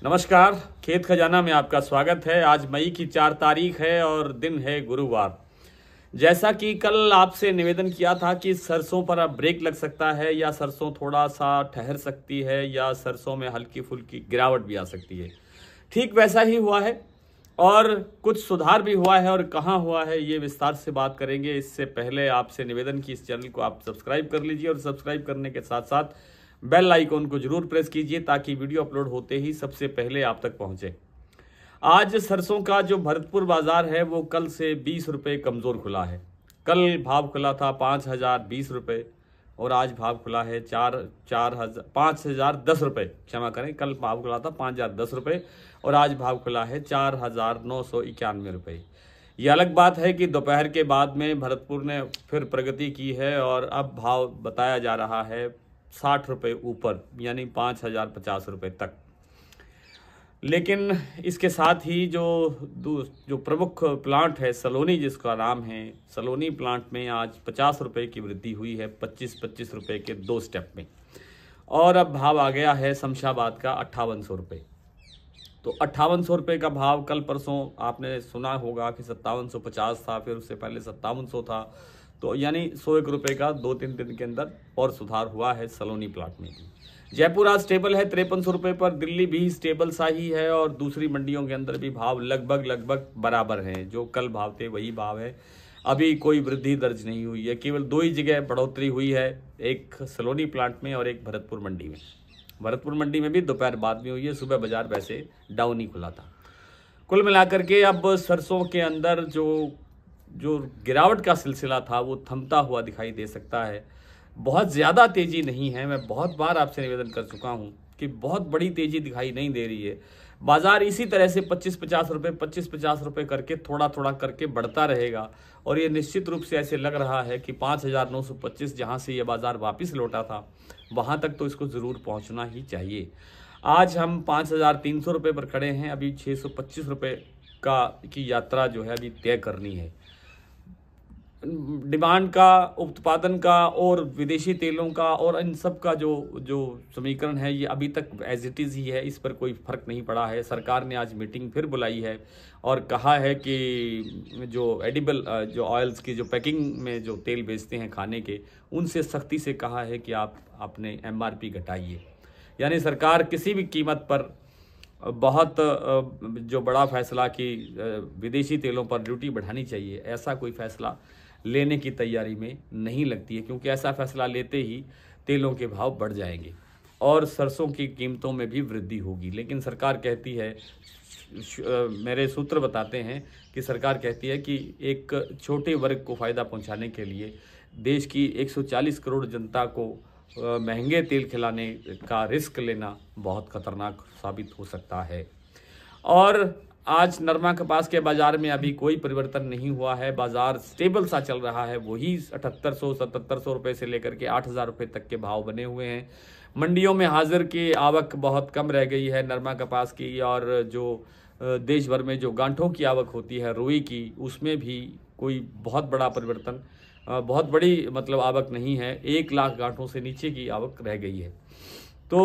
नमस्कार, खेत खजाना में आपका स्वागत है। आज मई की 4 तारीख है और दिन है गुरुवार। जैसा कि कल आपसे निवेदन किया था कि सरसों पर अब ब्रेक लग सकता है या सरसों थोड़ा सा ठहर सकती है या सरसों में हल्की फुल्की गिरावट भी आ सकती है, ठीक वैसा ही हुआ है और कुछ सुधार भी हुआ है। और कहाँ हुआ है ये विस्तार से बात करेंगे। इससे पहले आपसे निवेदन की इस चैनल को आप सब्सक्राइब कर लीजिए और सब्सक्राइब करने के साथ साथ बेल आइकॉन को जरूर प्रेस कीजिए ताकि वीडियो अपलोड होते ही सबसे पहले आप तक पहुंचे। आज सरसों का जो भरतपुर बाजार है वो कल से 20 रुपये कमज़ोर खुला है। कल भाव खुला था 5,020 रुपये और आज भाव खुला है 5,010 रुपये। क्षमा करें, कल भाव खुला था 5,010 रुपये और आज भाव खुला है 4,991 रुपये। ये अलग बात है कि दोपहर के बाद में भरतपुर ने फिर प्रगति की है और अब भाव बताया जा रहा है 60 रुपये ऊपर, यानी 5,050 रुपये तक। लेकिन इसके साथ ही जो प्रमुख प्लांट है सलोनी, जिसका नाम है सलोनी प्लांट में आज 50 रुपये की वृद्धि हुई है 25-25 रुपये के 2 स्टेप में। और अब भाव आ गया है शमशाबाद का 5800 रुपये। तो 5800 रुपये का भाव कल परसों आपने सुना होगा कि 5750 था, फिर उससे पहले 5700 था। तो यानी 101 रुपये का 2-3 दिन के अंदर और सुधार हुआ है सलोनी प्लाट में भी। जयपुर आज स्टेबल है 5300 रुपये पर। दिल्ली भी स्टेबल सा ही है और दूसरी मंडियों के अंदर भी भाव लगभग बराबर हैं। जो कल भाव थे वही भाव है। अभी कोई वृद्धि दर्ज नहीं हुई है, केवल 2 ही जगह बढ़ोतरी हुई है, एक सलोनी प्लांट में और एक भरतपुर मंडी में। भरतपुर मंडी में भी दोपहर बाद में हुई है, सुबह बाजार वैसे डाउन ही खुला था। कुल मिलाकर के अब सरसों के अंदर जो गिरावट का सिलसिला था वो थमता हुआ दिखाई दे सकता है। बहुत ज़्यादा तेज़ी नहीं है। मैं बहुत बार आपसे निवेदन कर चुका हूँ कि बहुत बड़ी तेज़ी दिखाई नहीं दे रही है। बाज़ार इसी तरह से 25-50 रुपये करके थोड़ा थोड़ा करके बढ़ता रहेगा और ये निश्चित रूप से ऐसे लग रहा है कि 5,925 जहाँ से ये बाज़ार वापस लौटा था वहाँ तक तो इसको ज़रूर पहुँचना ही चाहिए। आज हम 5,300 रुपये पर खड़े हैं। अभी 625 रुपये की यात्रा जो है अभी तय करनी है। डिमांड का, उत्पादन का और विदेशी तेलों का और इन सब का जो समीकरण है ये अभी तक एज इट इज़ ही है, इस पर कोई फर्क नहीं पड़ा है। सरकार ने आज मीटिंग फिर बुलाई है और कहा है कि जो एडिबल जो ऑयल्स की जो पैकिंग में जो तेल बेचते हैं खाने के, उनसे सख्ती से कहा है कि आप अपने MRP घटाइए। यानी सरकार किसी भी कीमत पर बहुत जो बड़ा फैसला कि विदेशी तेलों पर ड्यूटी बढ़ानी चाहिए, ऐसा कोई फैसला लेने की तैयारी में नहीं लगती है, क्योंकि ऐसा फैसला लेते ही तेलों के भाव बढ़ जाएंगे और सरसों की कीमतों में भी वृद्धि होगी। लेकिन सरकार कहती है, मेरे सूत्र बताते हैं कि सरकार कहती है कि एक छोटे वर्ग को फ़ायदा पहुंचाने के लिए देश की 140 करोड़ जनता को महंगे तेल खिलाने का रिस्क लेना बहुत खतरनाक साबित हो सकता है। और आज नरमा कपास के बाज़ार में अभी कोई परिवर्तन नहीं हुआ है। बाज़ार स्टेबल सा चल रहा है। वही 7,800-7,700 रुपये से लेकर के 8,000 रुपये तक के भाव बने हुए हैं। मंडियों में हाजिर की आवक बहुत कम रह गई है नरमा कपास की, और जो देश भर में जो गांठों की आवक होती है रुई की, उसमें भी कोई बहुत बड़ा परिवर्तन, बहुत बड़ी मतलब आवक नहीं है। 1 लाख गांठों से नीचे की आवक रह गई है। तो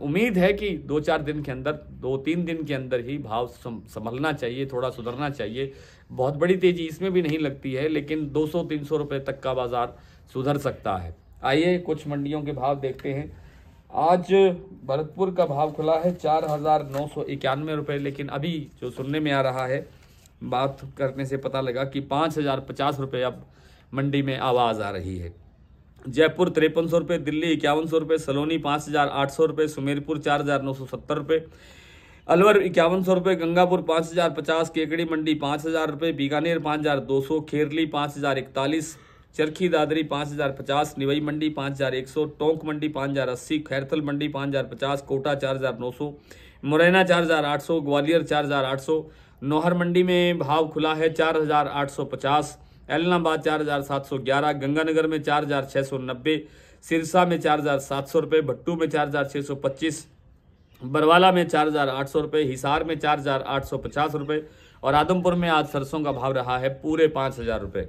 उम्मीद है कि 2-4 दिन के अंदर, 2-3 दिन के अंदर ही भाव संभलना चाहिए, थोड़ा सुधरना चाहिए। बहुत बड़ी तेज़ी इसमें भी नहीं लगती है, लेकिन 200-300 रुपये तक का बाज़ार सुधर सकता है। आइए कुछ मंडियों के भाव देखते हैं। आज भरतपुर का भाव खुला है 4,991 रुपये, लेकिन अभी जो सुनने में आ रहा है, बात करने से पता लगा कि 5,050 रुपये अब मंडी में आवाज़ आ रही है। जयपुर 5300 रुपये, दिल्ली 5100 रुपये, सलोनी 5,800 रुपये, सुमेरपुर 4,970 रुपये, अलवर 5100 रुपये, गंगापुर 5,050, केकड़ी मंडी 5,000 रुपये, बीकानेर 5,200, खेरली 5,041, चरखी दादरी 5,050, निवई मंडी 5,100, टोंक मंडी 5,080, खैरथल मंडी 5,050, कोटा 4,900, मुरैना 4,800, ग्वालियर 4,800, नौहर मंडी में भाव खुला है 4,850, एलनाबाद 4,711, गंगानगर में 4,690, सिरसा में 4,700 रुपये, भट्टू में 4,625, बरवाला में 4,800 रुपये, हिसार में 4,850 रुपये और आदमपुर में आज सरसों का भाव रहा है पूरे 5,000 रुपये।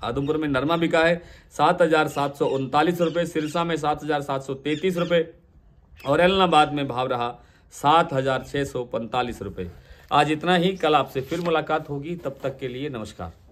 आदमपुर में नरमा बिका है 7,739 रुपये, सिरसा में 7,733 रुपये और एलनाबाद में भाव रहा 7,645 रुपये। आज इतना ही, कल आपसे फिर मुलाकात होगी, तब तक के लिए नमस्कार।